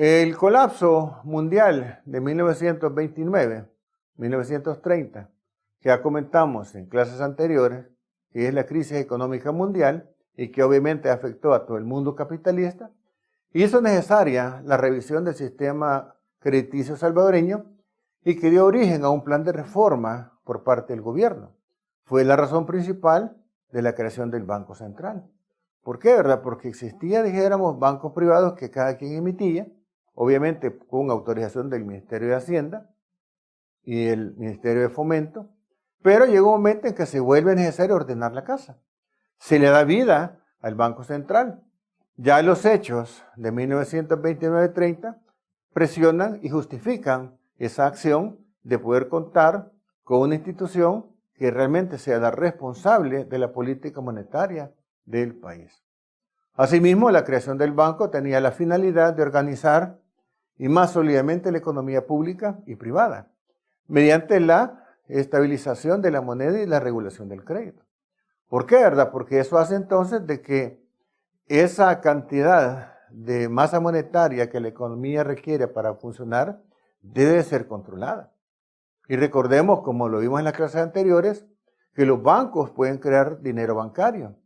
El colapso mundial de 1929-1930, que ya comentamos en clases anteriores, que es la crisis económica mundial y que obviamente afectó a todo el mundo capitalista, hizo necesaria la revisión del sistema crediticio salvadoreño y que dio origen a un plan de reforma por parte del gobierno. Fue la razón principal de la creación del Banco Central. ¿Por qué, verdad? Porque existía, dijéramos, bancos privados que cada quien emitía, obviamente con autorización del Ministerio de Hacienda y el Ministerio de Fomento, pero llegó un momento en que se vuelve necesario ordenar la casa. Se le da vida al Banco Central. Ya los hechos de 1929-30 presionan y justifican esa acción de poder contar con una institución que realmente sea la responsable de la política monetaria del país. Asimismo, la creación del banco tenía la finalidad de organizar y más sólidamente la economía pública y privada, mediante la estabilización de la moneda y la regulación del crédito. ¿Por qué, verdad? Porque eso hace entonces de que esa cantidad de masa monetaria que la economía requiere para funcionar debe ser controlada. Y recordemos, como lo vimos en las clases anteriores, que los bancos pueden crear dinero bancario.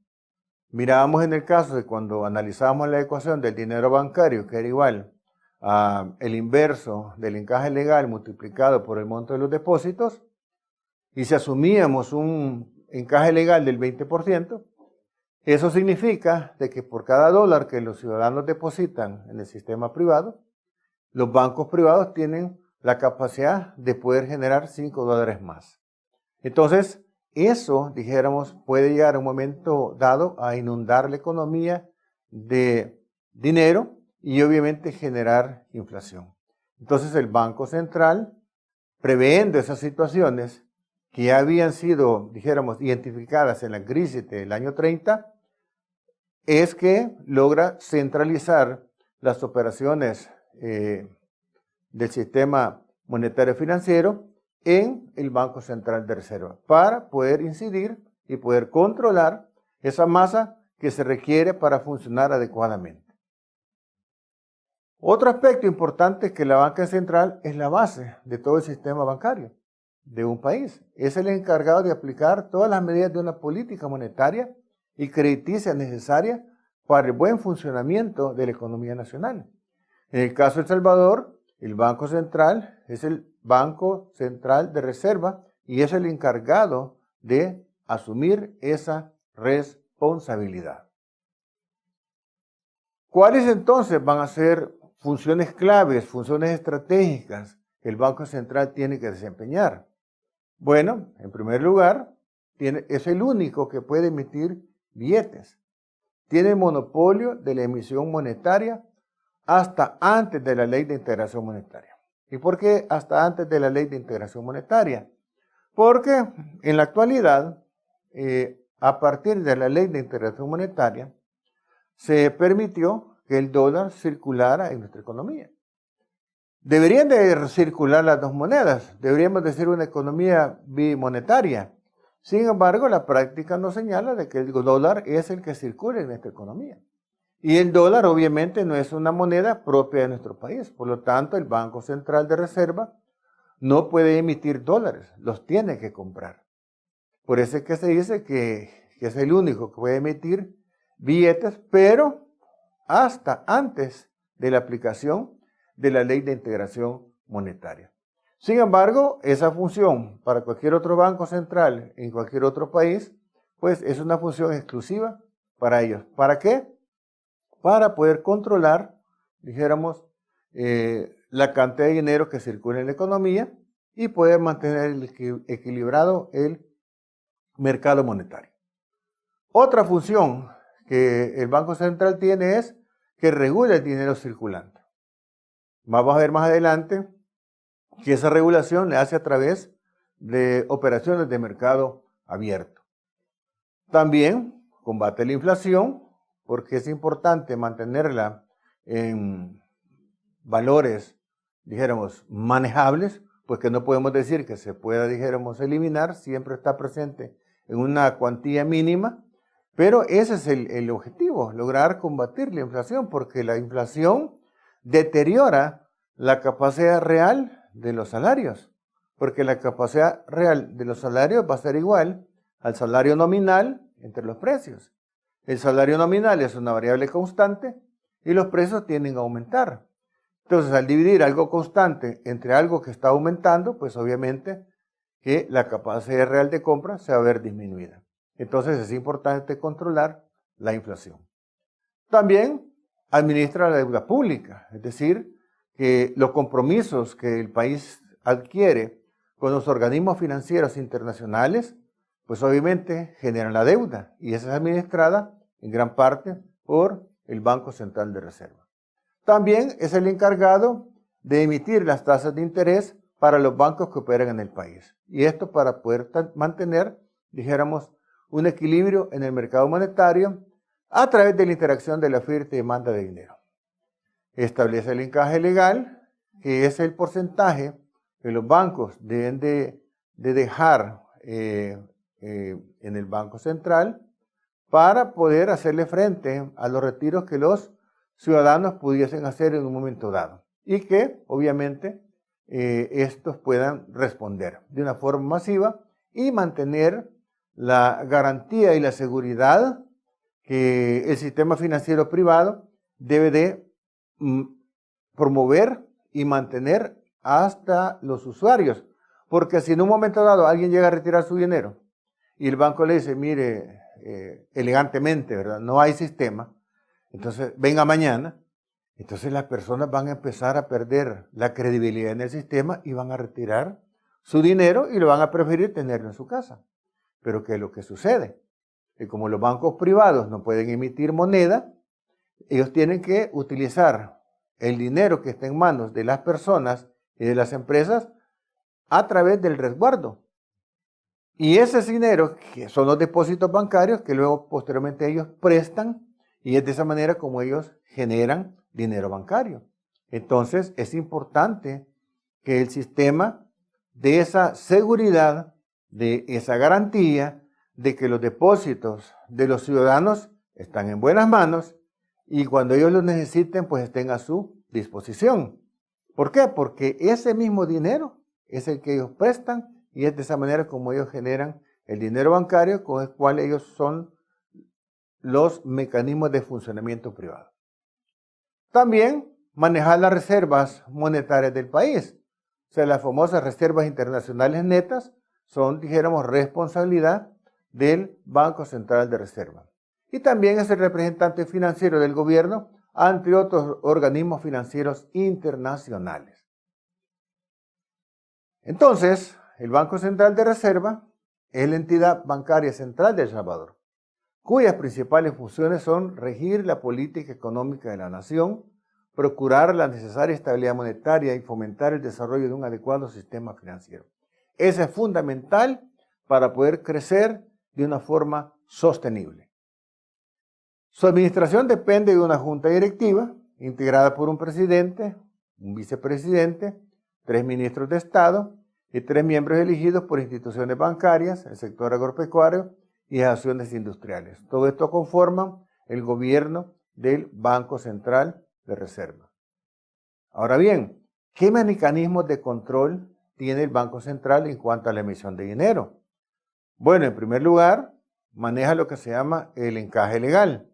Mirábamos en el caso de cuando analizábamos la ecuación del dinero bancario, que era igual a el inverso del encaje legal multiplicado por el monto de los depósitos, y si asumíamos un encaje legal del 20%, eso significa de que por cada dólar que los ciudadanos depositan en el sistema privado, los bancos privados tienen la capacidad de poder generar $5 más. Entonces, eso, dijéramos, puede llegar a un momento dado a inundar la economía de dinero y obviamente generar inflación. Entonces, el Banco Central, previendo esas situaciones que ya habían sido, dijéramos, identificadas en la crisis del año 30, es que logra centralizar las operaciones del sistema monetario financiero en el Banco Central de Reserva para poder incidir y poder controlar esa masa que se requiere para funcionar adecuadamente. Otro aspecto importante es que la banca central es la base de todo el sistema bancario de un país. Es el encargado de aplicar todas las medidas de una política monetaria y crediticia necesaria para el buen funcionamiento de la economía nacional. En el caso de El Salvador, el Banco Central es el Banco Central de Reserva y es el encargado de asumir esa responsabilidad. ¿Cuáles entonces van a ser funciones claves, funciones estratégicas que el Banco Central tiene que desempeñar? Bueno, en primer lugar, es el único que puede emitir billetes. Tiene el monopolio de la emisión monetaria hasta antes de la Ley de Integración Monetaria. ¿Y por qué hasta antes de la Ley de Integración Monetaria? Porque en la actualidad, a partir de la Ley de Integración Monetaria, se permitió que el dólar circulara en nuestra economía. Deberían de circular las dos monedas, deberíamos de ser una economía bimonetaria. Sin embargo, la práctica nos señala de que el dólar es el que circula en nuestra economía. Y el dólar obviamente no es una moneda propia de nuestro país. Por lo tanto, el Banco Central de Reserva no puede emitir dólares, los tiene que comprar. Por eso es que se dice que es el único que puede emitir billetes, pero hasta antes de la aplicación de la Ley de Integración Monetaria. Sin embargo, esa función para cualquier otro banco central en cualquier otro país, pues es una función exclusiva para ellos. ¿Para qué? Para poder controlar, dijéramos, la cantidad de dinero que circula en la economía y poder mantener equilibrado el mercado monetario. Otra función que el Banco Central tiene es que regula el dinero circulante. Vamos a ver más adelante que esa regulación le hace a través de operaciones de mercado abierto. También combate la inflación, porque es importante mantenerla en valores, dijéramos, manejables, pues que no podemos decir que se pueda, dijéramos, eliminar, siempre está presente en una cuantía mínima, pero ese es el objetivo, lograr combatir la inflación, porque la inflación deteriora la capacidad real de los salarios, porque la capacidad real de los salarios va a ser igual al salario nominal entre los precios. El salario nominal es una variable constante y los precios tienden a aumentar. Entonces, al dividir algo constante entre algo que está aumentando, pues obviamente que la capacidad real de compra se va a ver disminuida. Entonces, es importante controlar la inflación. También administra la deuda pública, es decir, que los compromisos que el país adquiere con los organismos financieros internacionales, pues obviamente generan la deuda y esa es administrada en gran parte por el Banco Central de Reserva. También es el encargado de emitir las tasas de interés para los bancos que operan en el país. Y esto para poder mantener, dijéramos, un equilibrio en el mercado monetario a través de la interacción de la oferta y demanda de dinero. Establece el encaje legal, que es el porcentaje que los bancos deben de dejar en el Banco Central para poder hacerle frente a los retiros que los ciudadanos pudiesen hacer en un momento dado y que obviamente estos puedan responder de una forma masiva y mantener la garantía y la seguridad que el sistema financiero privado debe de promover y mantener hasta los usuarios. Porque si en un momento dado alguien llega a retirar su dinero y el banco le dice, mire, elegantemente, ¿verdad? No hay sistema, entonces venga mañana, entonces las personas van a empezar a perder la credibilidad en el sistema y van a retirar su dinero y lo van a preferir tenerlo en su casa. Pero ¿qué es lo que sucede? Que como los bancos privados no pueden emitir moneda, ellos tienen que utilizar el dinero que está en manos de las personas y de las empresas a través del resguardo. Y ese dinero, que son los depósitos bancarios, que luego posteriormente ellos prestan, y es de esa manera como ellos generan dinero bancario. Entonces es importante que el sistema dé esa seguridad, de esa garantía de que los depósitos de los ciudadanos están en buenas manos y cuando ellos los necesiten, pues estén a su disposición. ¿Por qué? Porque ese mismo dinero es el que ellos prestan y es de esa manera como ellos generan el dinero bancario con el cual ellos son los mecanismos de funcionamiento privado. También manejar las reservas monetarias del país. O sea, las famosas reservas internacionales netas son, dijéramos, responsabilidad del Banco Central de Reserva. Y también es el representante financiero del gobierno ante otros organismos financieros internacionales. Entonces, el Banco Central de Reserva es la entidad bancaria central de El Salvador, cuyas principales funciones son regir la política económica de la nación, procurar la necesaria estabilidad monetaria y fomentar el desarrollo de un adecuado sistema financiero. Eso es fundamental para poder crecer de una forma sostenible. Su administración depende de una junta directiva integrada por un presidente, un vicepresidente, 3 ministros de Estado y 3 miembros elegidos por instituciones bancarias, el sector agropecuario y acciones industriales. Todo esto conforman el gobierno del Banco Central de Reserva. Ahora bien, ¿qué mecanismos de control tiene el Banco Central en cuanto a la emisión de dinero? Bueno, en primer lugar, maneja lo que se llama el encaje legal.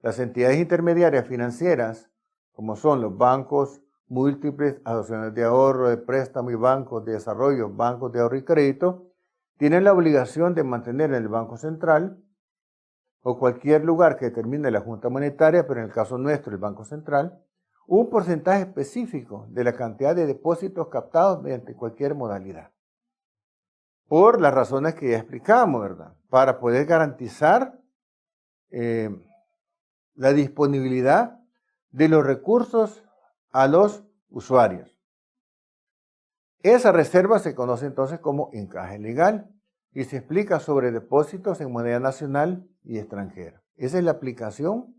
Las entidades intermediarias financieras, como son los bancos múltiples, asociaciones de ahorro, de préstamo y bancos de desarrollo, bancos de ahorro y crédito, tienen la obligación de mantener en el Banco Central o cualquier lugar que determine la Junta Monetaria, pero en el caso nuestro, el Banco Central, un porcentaje específico de la cantidad de depósitos captados mediante cualquier modalidad. Por las razones que ya explicamos, ¿verdad? Para poder garantizar la disponibilidad de los recursos a los usuarios. Esa reserva se conoce entonces como encaje legal y se explica sobre depósitos en moneda nacional y extranjera. Esa es la aplicación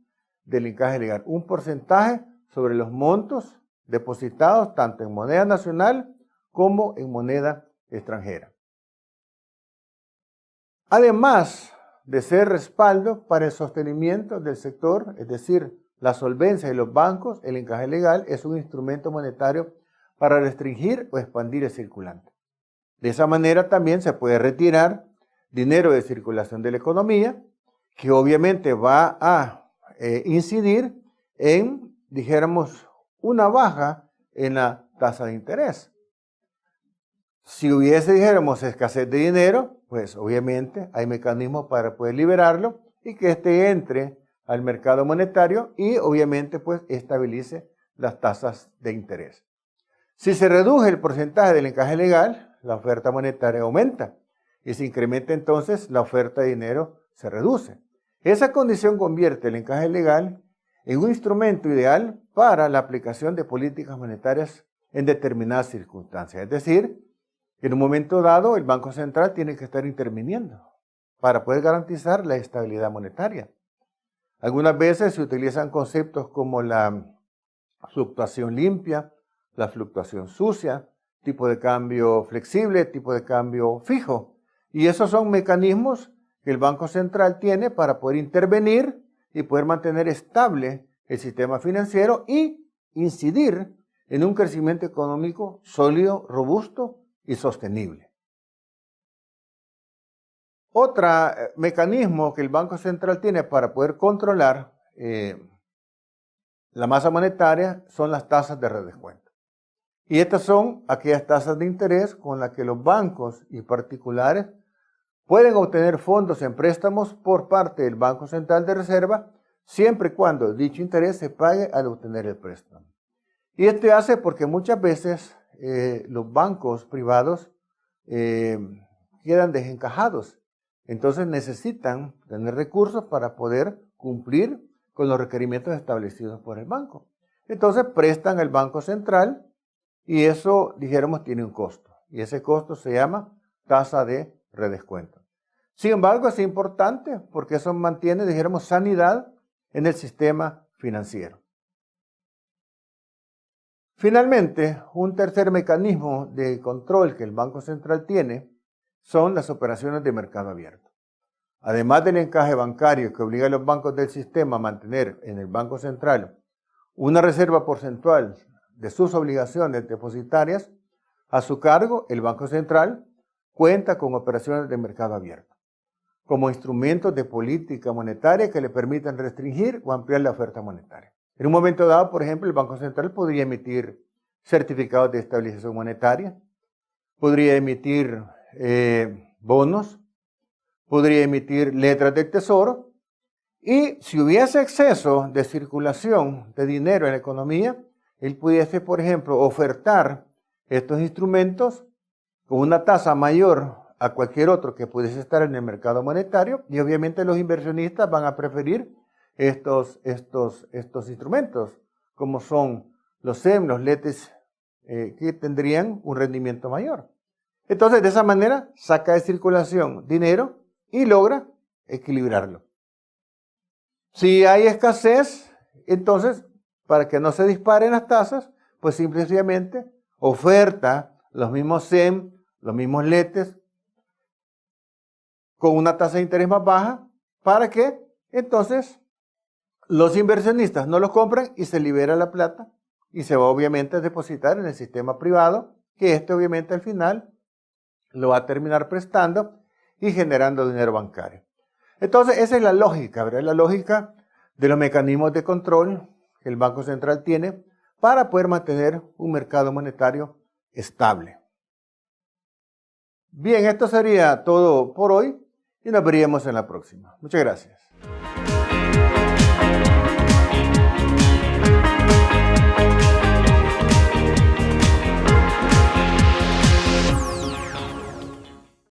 del encaje legal, un porcentaje sobre los montos depositados tanto en moneda nacional como en moneda extranjera. Además de ser respaldo para el sostenimiento del sector, es decir, la solvencia de los bancos, el encaje legal es un instrumento monetario para restringir o expandir el circulante. De esa manera también se puede retirar dinero de circulación de la economía, que obviamente va a incidir en, dijéramos, una baja en la tasa de interés. Si hubiese, dijéramos, escasez de dinero, pues obviamente hay mecanismos para poder liberarlo y que éste entre al mercado monetario y obviamente pues estabilice las tasas de interés. Si se reduce el porcentaje del encaje legal, la oferta monetaria aumenta y se incrementa entonces la oferta de dinero se reduce. Esa condición convierte el encaje legal en un instrumento ideal para la aplicación de políticas monetarias en determinadas circunstancias. Es decir, que en un momento dado el Banco Central tiene que estar interviniendo para poder garantizar la estabilidad monetaria. Algunas veces se utilizan conceptos como la fluctuación limpia, la fluctuación sucia, tipo de cambio flexible, tipo de cambio fijo. Y esos son mecanismos que el Banco Central tiene para poder intervenir y poder mantener estable el sistema financiero y incidir en un crecimiento económico sólido, robusto y sostenible. Otro mecanismo que el Banco Central tiene para poder controlar la masa monetaria son las tasas de redescuento. Y estas son aquellas tasas de interés con las que los bancos y particulares pueden obtener fondos en préstamos por parte del Banco Central de Reserva, siempre y cuando dicho interés se pague al obtener el préstamo. Y esto hace porque muchas veces los bancos privados quedan desencajados. Entonces necesitan tener recursos para poder cumplir con los requerimientos establecidos por el banco. Entonces prestan al Banco Central y eso, dijéramos, tiene un costo. Y ese costo se llama tasa de redescuento. Sin embargo, es importante porque eso mantiene, dijéramos, sanidad en el sistema financiero. Finalmente, un tercer mecanismo de control que el Banco Central tiene son las operaciones de mercado abierto. Además del encaje bancario que obliga a los bancos del sistema a mantener en el Banco Central una reserva porcentual de sus obligaciones depositarias, a su cargo el Banco Central cuenta con operaciones de mercado abierto, como instrumentos de política monetaria que le permitan restringir o ampliar la oferta monetaria. En un momento dado, por ejemplo, el Banco Central podría emitir certificados de estabilización monetaria, podría emitir bonos, podría emitir letras del tesoro y si hubiese exceso de circulación de dinero en la economía, él pudiese, por ejemplo, ofertar estos instrumentos con una tasa mayor a cualquier otro que pudiese estar en el mercado monetario y obviamente los inversionistas van a preferir estos instrumentos, como son los SEM, los LETES, que tendrían un rendimiento mayor. Entonces, de esa manera, saca de circulación dinero y logra equilibrarlo. Si hay escasez, entonces, para que no se disparen las tasas, pues simplemente oferta los mismos SEM, los mismos LETES, con una tasa de interés más baja, para que entonces los inversionistas no los compran y se libera la plata y se va obviamente a depositar en el sistema privado, que obviamente al final lo va a terminar prestando y generando dinero bancario. Entonces esa es la lógica, ¿verdad? La lógica de los mecanismos de control que el Banco Central tiene para poder mantener un mercado monetario estable. Bien, esto sería todo por hoy y nos veríamos en la próxima. Muchas gracias.